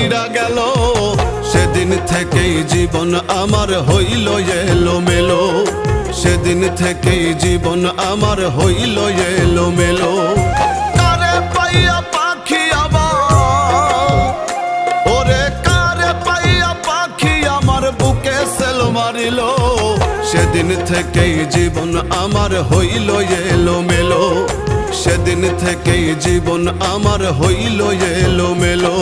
কইরা গেল, সেদিন থেকেই জীবন আমার হইল এলোমেলো। সেদিন থেকেই জীবন আমার হইল এলোমেলো। কারে পাইয়া পাখি আমার, ওরে কারে পাইয়া পাখি আমার বুকে সেল মারিল। সেদিন থেকেই জীবন আমার হইল এলোমেলো। সেদিন থেকেই জীবন আমার হইল এলোমেলো।